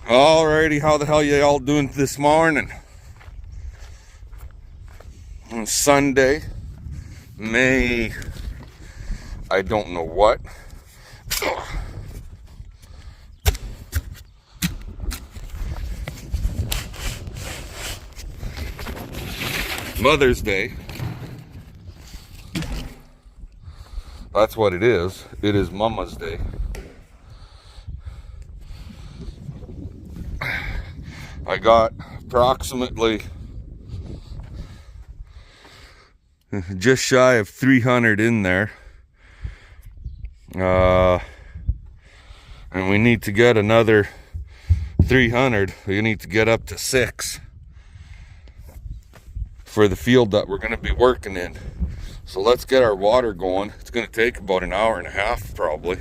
Alrighty, how the hell y'all doing this morning? On Sunday, May, I don't know what. Mother's Day. That's what it is. It is Mama's Day. I got approximately just shy of 300 in there. And we need to get another 300. We need to get up to 6 for the field that we're going to be working in. So let's get our water going. It's going to take about an hour and a half probably.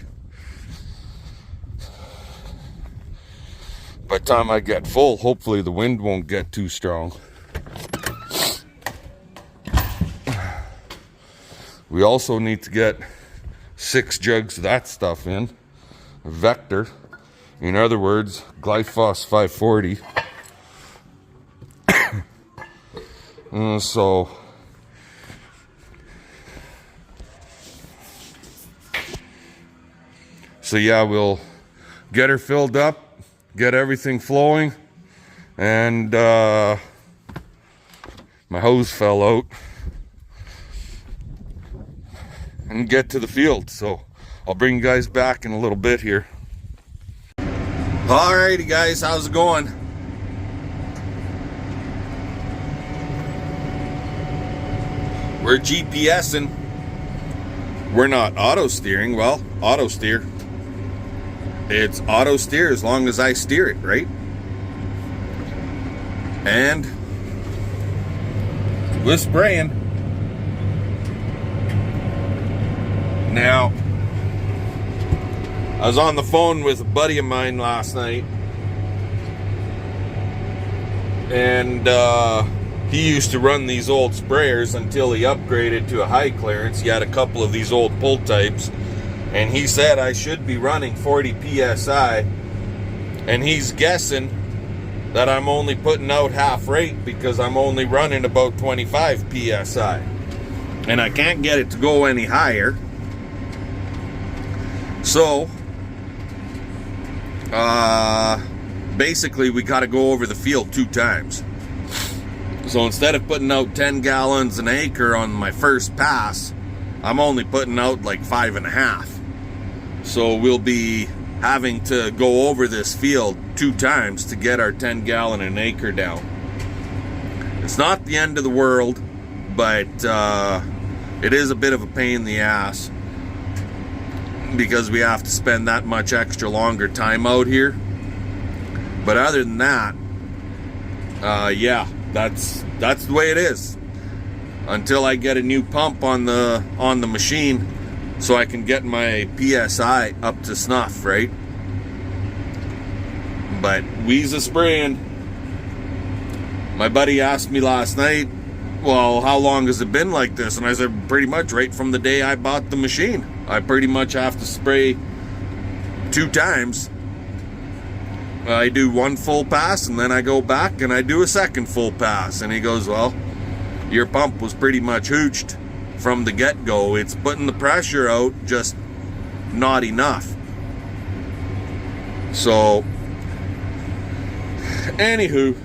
By the time I get full, hopefully the wind won't get too strong. We also need to get 6 jugs of that stuff in. Vector. In other words, Glyphos 540. So yeah, we'll get her filled up. Get everything flowing, and my hose fell out, and get to the field. So I'll bring you guys back in a little bit here. Alrighty guys, how's it going? We're GPSing. We're not auto steering. Well, auto steer. It's auto steer as long as I steer it, right? And we're spraying. Now, I was on the phone with a buddy of mine last night, and he used to run these old sprayers until he upgraded to a high clearance. He had a couple of these old pull types. And he said I should be running 40 PSI. And he's guessing that I'm only putting out half rate because I'm only running about 25 PSI. And I can't get it to go any higher. So, basically we got to go over the field 2 times. So instead of putting out 10 gallons an acre on my first pass, I'm only putting out like 5.5. So we'll be having to go over this field 2 times to get our 10 gallon an acre down. It's not the end of the world, but it is a bit of a pain in the ass because we have to spend that much extra longer time out here. But other than that, yeah, that's the way it is until I get a new pump on the machine, so I can get my PSI up to snuff, right? But we's a spraying. My buddy asked me last night, well, how long has it been like this? And I said, pretty much right from the day I bought the machine. I pretty much have to spray 2 times. I do 1 full pass, and then I go back and I do a second full pass. And he goes, well, your pump was pretty much hooched from the get-go. It's putting the pressure out, just not enough. So anywho,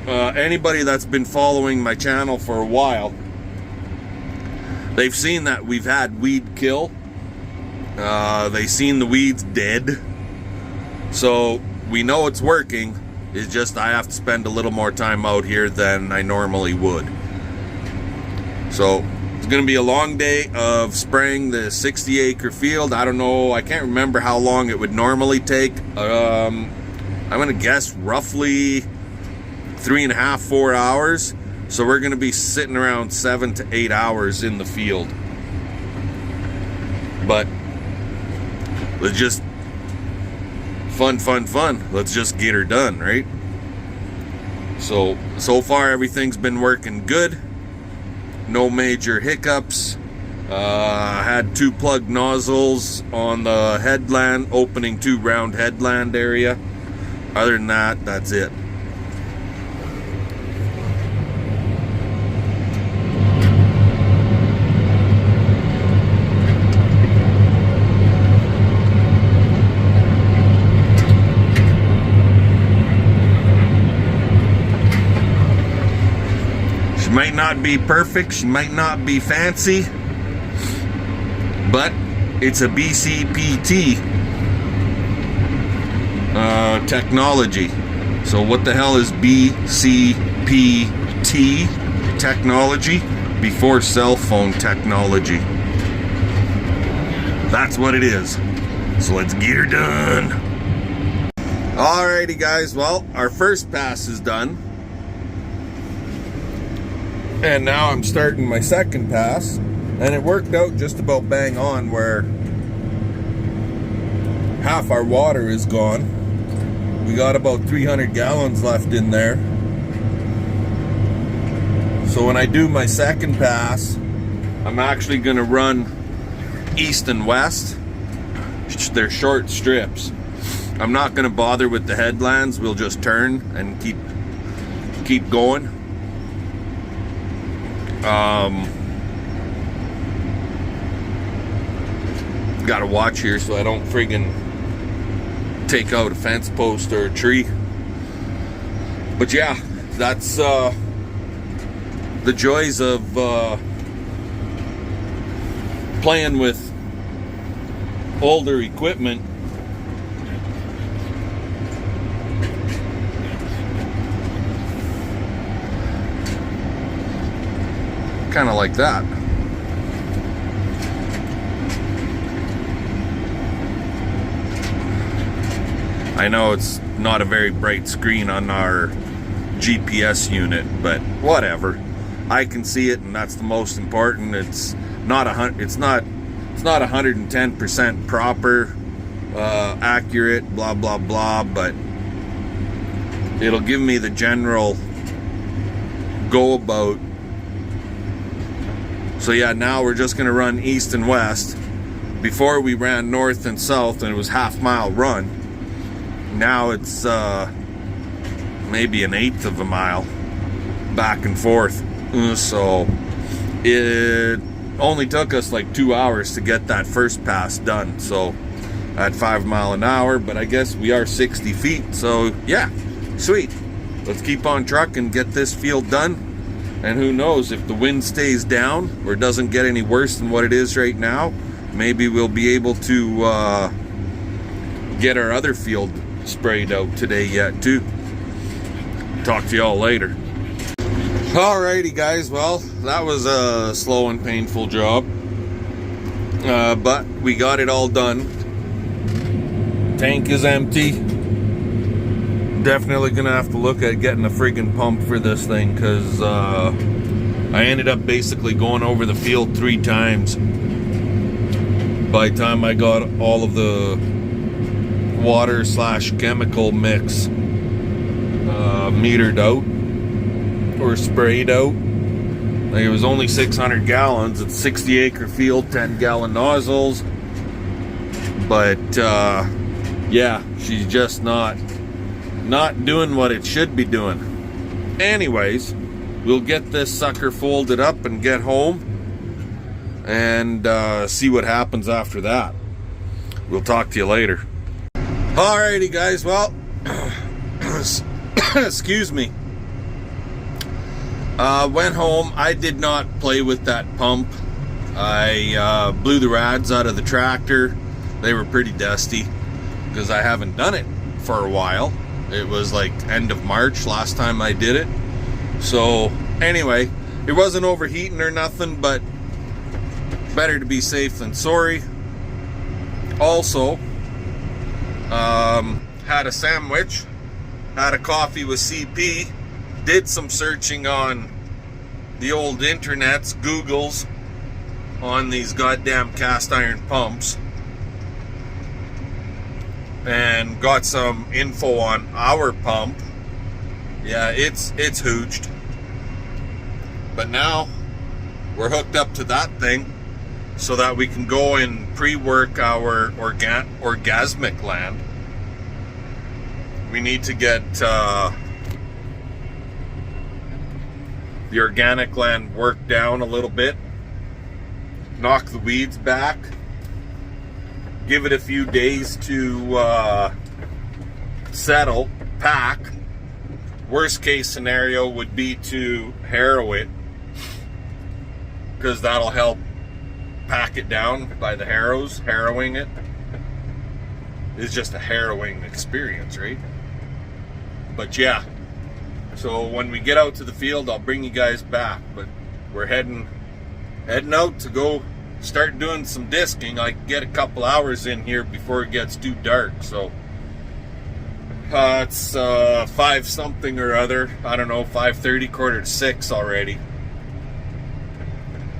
anybody that's been following my channel for a while, they've seen that we've had weed kill. They've seen the weeds dead. So we know it's working. It's just I have to spend a little more time out here than I normally would. So it's going to be a long day of spraying the 60-acre field. I don't know. I can't remember how long it would normally take. I'm going to guess roughly 3.5, 4 hours. So we're going to be sitting around 7 to 8 hours in the field. But let's just fun. Let's just get her done, right? So far everything's been working good. No major hiccups. Had 2 plug nozzles on the headland, opening 2 round headland area. Other than that, that's it. She might not be perfect, she might not be fancy, but it's a BCPT technology. So what the hell is BCPT technology? Before cell phone technology. That's what it is. So let's get her done. Alrighty guys, well, our first pass is done. And now I'm starting my second pass. And it worked out just about bang on, where half our water is gone. We got about 300 gallons left in there. So when I do my second pass, I'm actually going to run east and west. They're short strips. I'm not going to bother with the headlands. We'll just turn and keep going. Gotta watch here so I don't friggin' take out a fence post or a tree. But yeah, that's the joys of playing with older equipment. Kind of like that. I know it's not a very bright screen on our GPS unit, but whatever. I can see it, and that's the most important. It's not 110% proper, accurate, blah blah blah, but it'll give me the general go about. So yeah, now we're just gonna run east and west. Before we ran north and south, and it was half-mile run. Now it's maybe an eighth of a mile back and forth. So it only took us like 2 hours to get that first pass done. So at 5 miles an hour, but I guess we are 60 feet. So yeah, sweet. Let's keep on trucking, get this field done. And who knows, if the wind stays down or doesn't get any worse than what it is right now, maybe we'll be able to get our other field sprayed out today yet too. Talk to y'all later. Alrighty guys, well, that was a slow and painful job, but we got it all done. Tank is empty. Definitely gonna have to look at getting a friggin' pump for this thing, because I ended up basically going over the field 3 times by the time I got all of the water / chemical mix metered out or sprayed out. Like, it was only 600 gallons. It's 60 acre field, 10 gallon nozzles, but yeah, she's just not doing what it should be doing. Anyways, we'll get this sucker folded up and get home and see what happens after that. We'll talk to you later. Alrighty guys, well, excuse me. Went home. I did not play with that pump. I blew the rads out of the tractor. They were pretty dusty because I haven't done it for a while. It was like end of March last time I did it. So anyway, it wasn't overheating or nothing, but better to be safe than sorry. Also, had a sandwich, had a coffee with CP, did some searching on the old internets, Googles, on these goddamn cast iron pumps, and got some info on our pump. Yeah, it's hooched. But now we're hooked up to that thing so that we can go and pre-work our orgasmic land. We need to get the organic land worked down a little bit, knock the weeds back, give it a few days to settle, pack. Worst case scenario would be to harrow it, because that'll help pack it down by the harrows. Harrowing it is just a harrowing experience, right? But yeah, so when we get out to the field, I'll bring you guys back. But we're heading out to go start doing some disking. I can get a couple hours in here before it gets too dark. So it's 5 something or other. I don't know, 5:30, 5:45 already.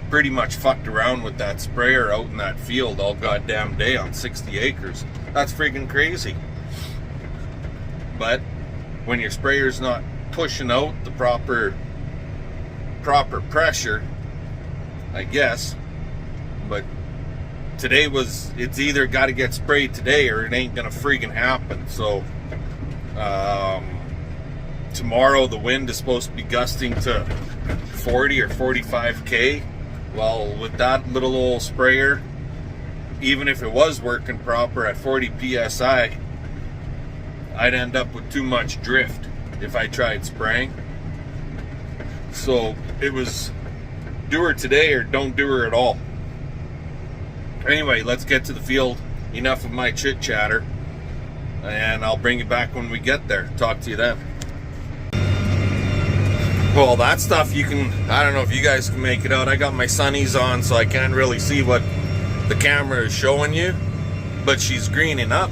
Pretty much fucked around with that sprayer out in that field all goddamn day on 60 acres. That's freaking crazy. But when your sprayer's not pushing out the proper pressure, I guess. But today it's either got to get sprayed today or it ain't gonna freaking happen. So tomorrow the wind is supposed to be gusting to 40 or 45k. Well, with that little old sprayer, even if it was working proper at 40 psi, I'd end up with too much drift if I tried spraying. So it was do her today or don't do her at all. Anyway, let's get to the field. Enough of my chit chatter, and I'll bring you back when we get there. Talk to you then. Well, that stuff you can, I don't know if you guys can make it out. I got my sunnies on, so I can't really see what the camera is showing you, but she's greening up.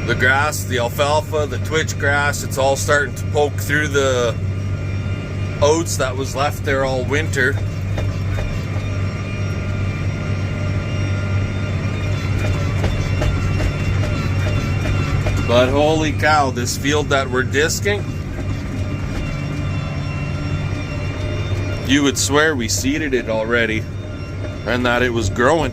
The grass, the alfalfa, the twitch grass, it's all starting to poke through the oats that was left there all winter. But holy cow, this field that we're disking, you would swear we seeded it already and that it was growing.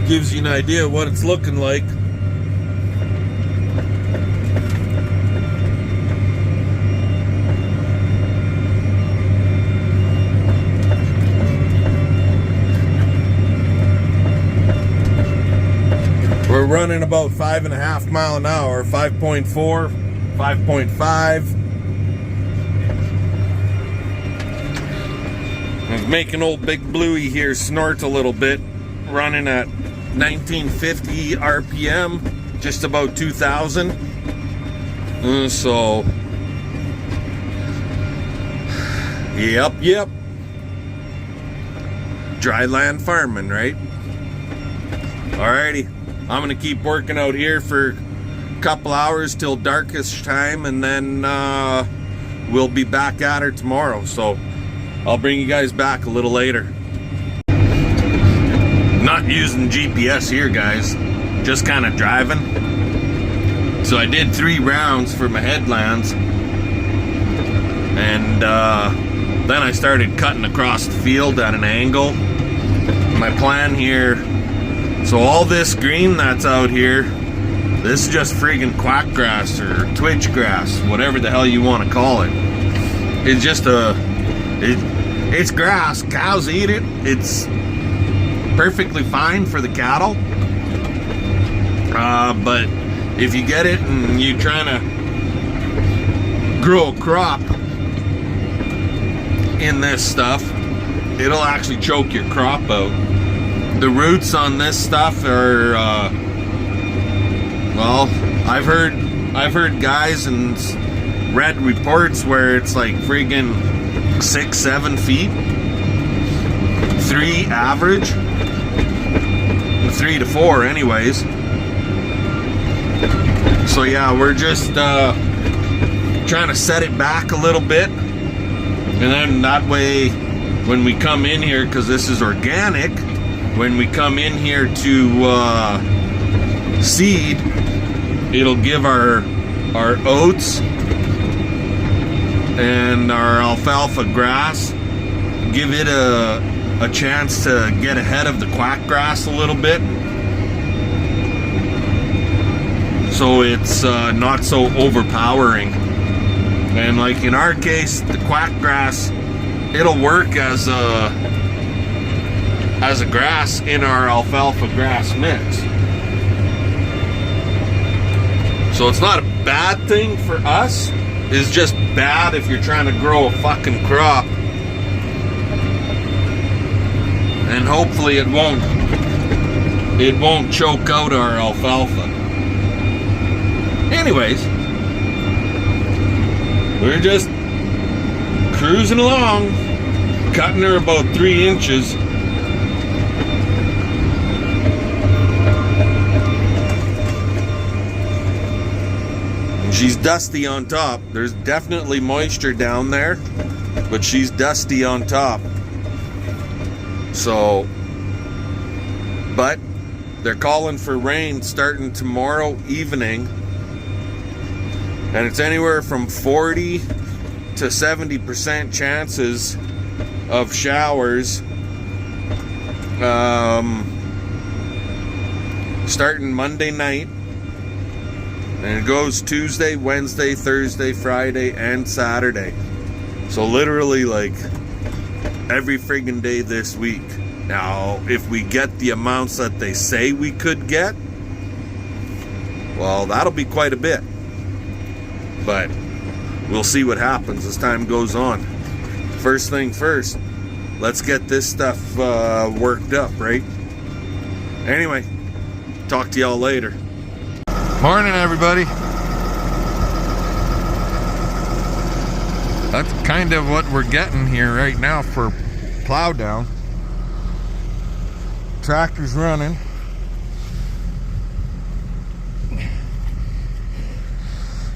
Gives you an idea of what it's looking like. We're running about 5.5 miles an hour, 5.4, 5.5. I'm making old Big Bluey here snort a little bit, running at 1950 RPM, just about 2,000. So, yep. Dry land farming, right? Alrighty, I'm gonna keep working out here for a couple hours till darkish time, and then we'll be back at her tomorrow. So, I'll bring you guys back a little later. Not using GPS here, guys, just kind of driving. So I did 3 rounds for my headlands, and then I started cutting across the field at an angle. My plan here, so all this green that's out here, this is just friggin' quack grass or twitch grass, whatever the hell you want to call it. It's just it's grass. Cows eat it. It's perfectly fine for the cattle, but if you get it and you're trying to grow a crop in this stuff, it'll actually choke your crop out. The roots on this stuff are well, I've heard guys and read reports where it's like friggin' 6-7 feet, 3 average, 3 to 4 anyways. So yeah, we're just trying to set it back a little bit, and then that way when we come in here, because this is organic, when we come in here to seed, it'll give our oats and our alfalfa grass, give it a chance to get ahead of the quack grass a little bit, so it's not so overpowering. And like in our case, the quack grass, it'll work as a grass in our alfalfa grass mix. So it's not a bad thing for us. It's just bad if you're trying to grow a fucking crop. And hopefully it won't choke out our alfalfa. Anyways, we're just cruising along, cutting her about 3 inches. She's dusty on top. There's definitely moisture down there, but she's dusty on top. So, but they're calling for rain starting tomorrow evening, and it's anywhere from 40 to 70% chances of showers starting Monday night, and it goes Tuesday, Wednesday, Thursday, Friday, and Saturday. So literally like every friggin' day this week. Now, if we get the amounts that they say we could get, well, that'll be quite a bit. But we'll see what happens as time goes on. First thing first, let's get this stuff worked up, right? Anyway, talk to y'all later. Morning, everybody. That's kind of what we're getting here right now for plow down. Tractor's running.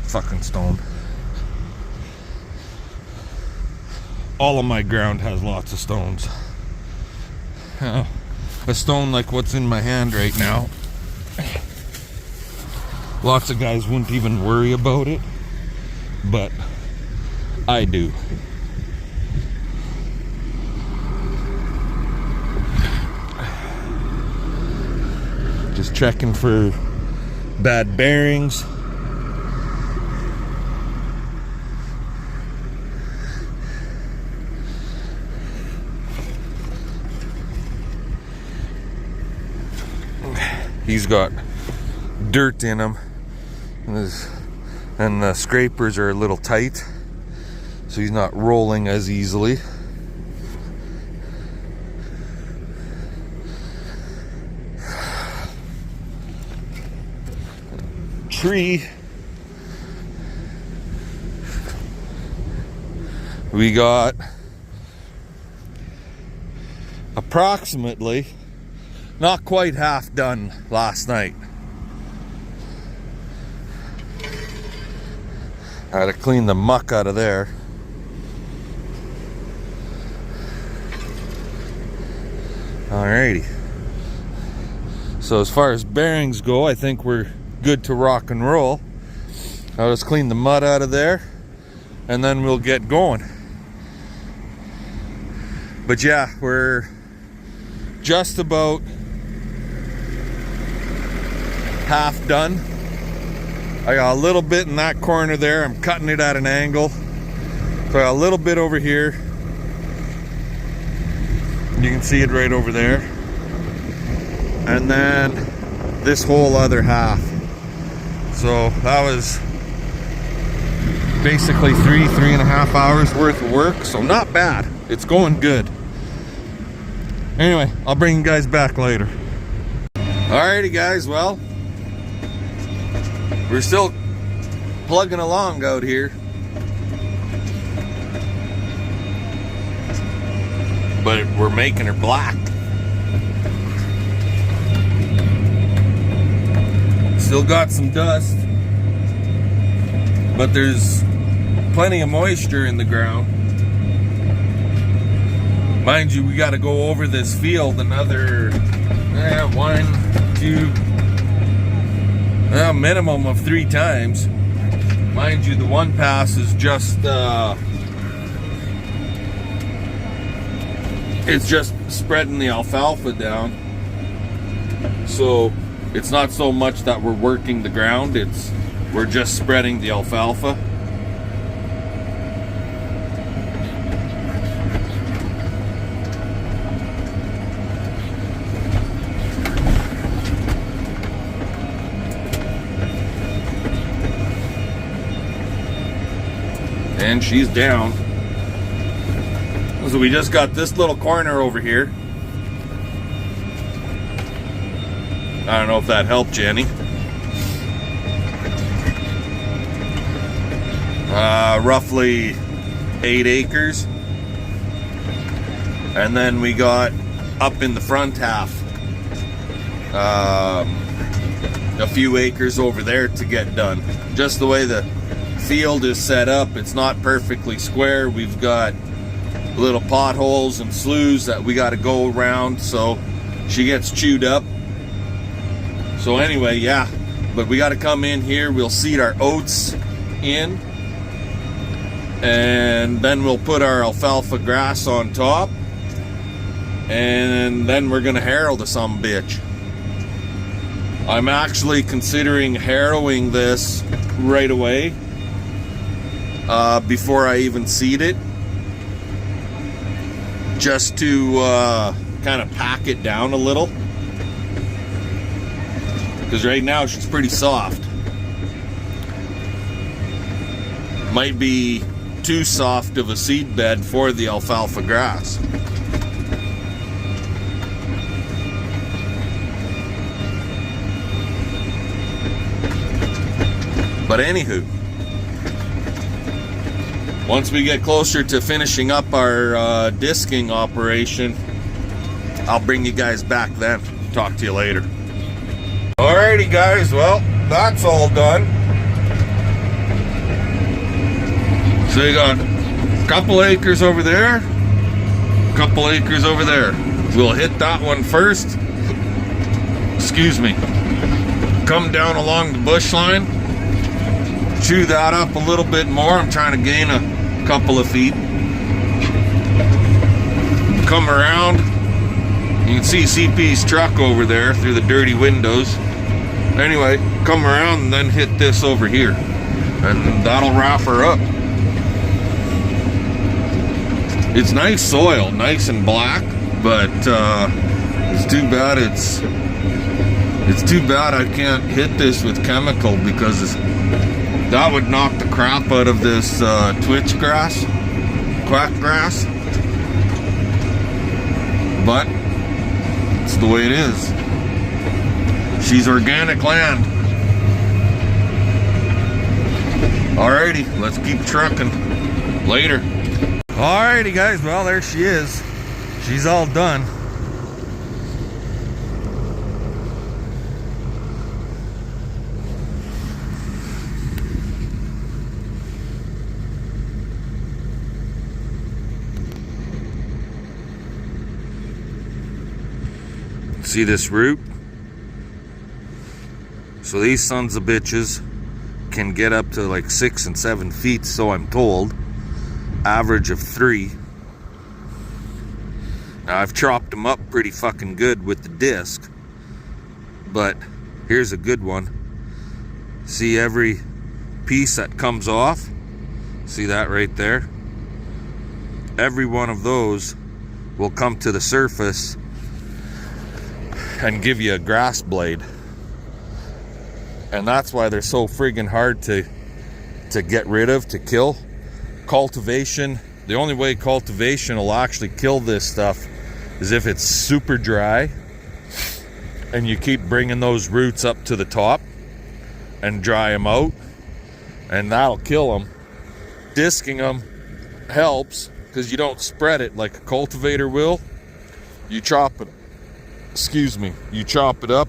Fucking stoned. All of my ground has lots of stones. A stone like what's in my hand right now. Lots of guys wouldn't even worry about it, but I do. Just checking for bad bearings. He's got dirt in him, and the scrapers are a little tight, so he's not rolling as easily. Tree. We got approximately not quite half done last night. I had to clean the muck out of there. Alrighty. So as far as bearings go, I think we're good to rock and roll. I'll just clean the mud out of there, and then we'll get going. But yeah, we're just about half done. I got a little bit in that corner there. I'm cutting it at an angle. So I got a little bit over here. You can see it right over there. And then this whole other half. So that was basically 3.5 hours worth of work. So not bad. It's going good. Anyway, I'll bring you guys back later. Alrighty guys, well, we're still plugging along out here. But we're making her black. Still got some dust, but there's plenty of moisture in the ground. Mind you, we got to go over this field another 1, 2, minimum of 3 times. Mind you, the one pass is just it's just spreading the alfalfa down. So it's not so much that we're working the ground, we're just spreading the alfalfa. And she's down. So we just got this little corner over here. I don't know if that helped you any. Roughly 8 acres. And then we got up in the front half a few acres over there to get done. Just the way the field is set up, it's not perfectly square. We've got little potholes and sloughs that we got to go around, so she gets chewed up. So anyway, yeah, but we got to come in here, we'll seed our oats in, and then we'll put our alfalfa grass on top, and then we're gonna harrow the sumbitch. I'm actually considering harrowing this right away, before I even seed it, just to kind of pack it down a little, because right now she's pretty soft. Might be too soft of a seed bed for the alfalfa grass. But anywho, once we get closer to finishing up our disking operation, I'll bring you guys back then. Talk to you later. Alrighty guys, well, that's all done. So you got a couple acres over there, a couple acres over there. We'll hit that one first. Excuse me. Come down along the bush line, chew that up a little bit more. I'm trying to gain a couple of feet. Come around. You can see CP's truck over there through the dirty windows. Anyway, come around and then hit this over here, and that'll wrap her up. It's nice soil, nice and black, but it's too bad it's too bad I can't hit this with chemical, because that would knock the crap out of this twitch grass, quack grass. But it's the way it is. She's organic land. Alrighty, let's keep trucking. Later. Alrighty guys, well there she is. She's all done. See this root? So these sons of bitches can get up to like 6 and 7 feet, so I'm told. Average of 3. Now I've chopped them up pretty fucking good with the disc, but here's a good one. See every piece that comes off? See that right there? Every one of those will come to the surface and give you a grass blade. And that's why they're so friggin' hard to get rid of, to kill. Cultivation, the only way cultivation will actually kill this stuff is if it's super dry and you keep bringing those roots up to the top and dry them out, and that'll kill them. Disking them helps because you don't spread it like a cultivator will. You chop it, you chop it up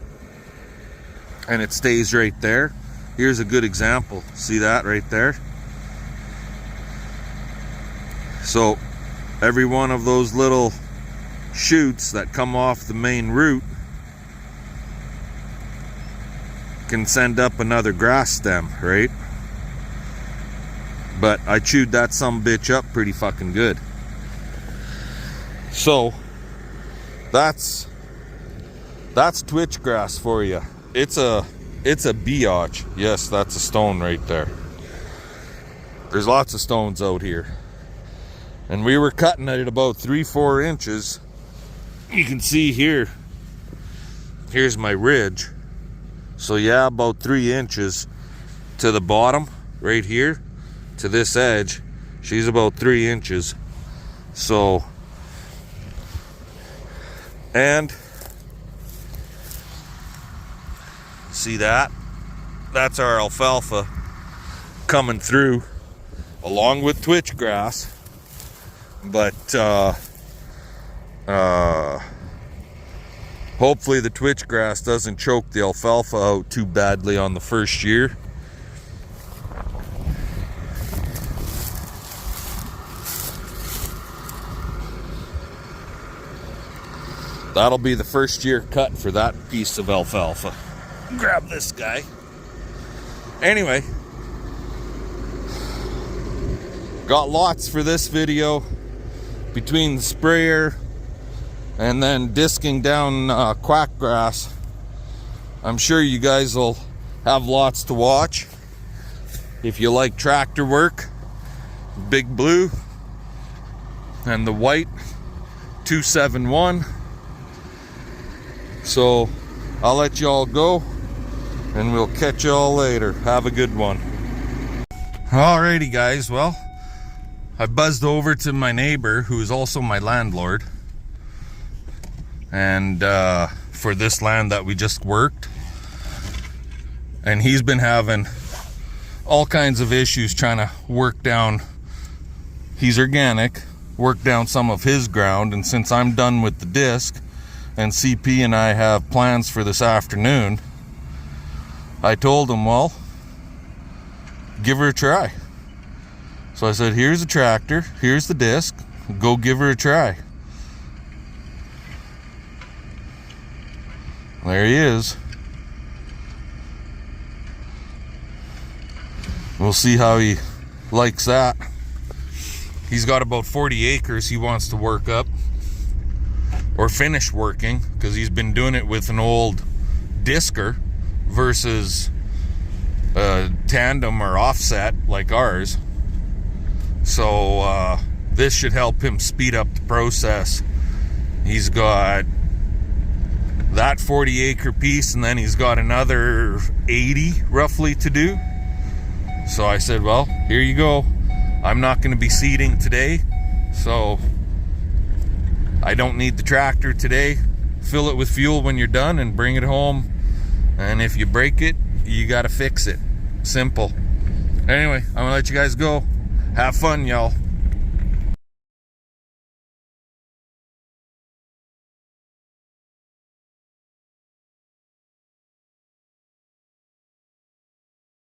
and it stays right there. Here's a good example. See that right there? So every one of those little shoots that come off the main root can send up another grass stem, right? But I chewed that sumbitch up pretty fucking good. So That's twitch grass for you. It's a biatch. Yes, that's a stone right there. There's lots of stones out here. And we were cutting it at about 3-4 inches. You can see here, here's my ridge. So yeah, about 3 inches to the bottom, right here, to this edge. She's about 3 inches. So, and see that? That's our alfalfa coming through along with twitch grass. But hopefully the twitch grass doesn't choke the alfalfa out too badly on the first year. That'll be the first year cut for that piece of alfalfa. Grab this guy. Anyway, got lots for this video. Between the sprayer and then disking down quack grass, I'm sure you guys will have lots to watch. If you like tractor work, Big Blue and the white 271. So I'll let y'all go and we'll catch y'all later. Have a good one. Alrighty guys, well, I buzzed over to my neighbor, who is also my landlord, and for this land that we just worked, and he's been having all kinds of issues trying to work down, he's organic, work down some of his ground. And since I'm done with the disc and CP and I have plans for this afternoon, I told him, well, give her a try. So I said, here's a tractor, here's the disc, go give her a try. There he is. We'll see how he likes that. He's got about 40 acres he wants to work up, or finish working, because he's been doing it with an old discer versus a tandem or offset like ours. So this should help him speed up the process. He's got that 40-acre piece, and then he's got another 80 roughly to do. So I said, well, here you go. I'm not going to be seeding today, so I don't need the tractor today. Fill it with fuel when you're done and bring it home. And if you break it, you got to fix it. Simple. Anyway, I'm going to let you guys go. Have fun, y'all.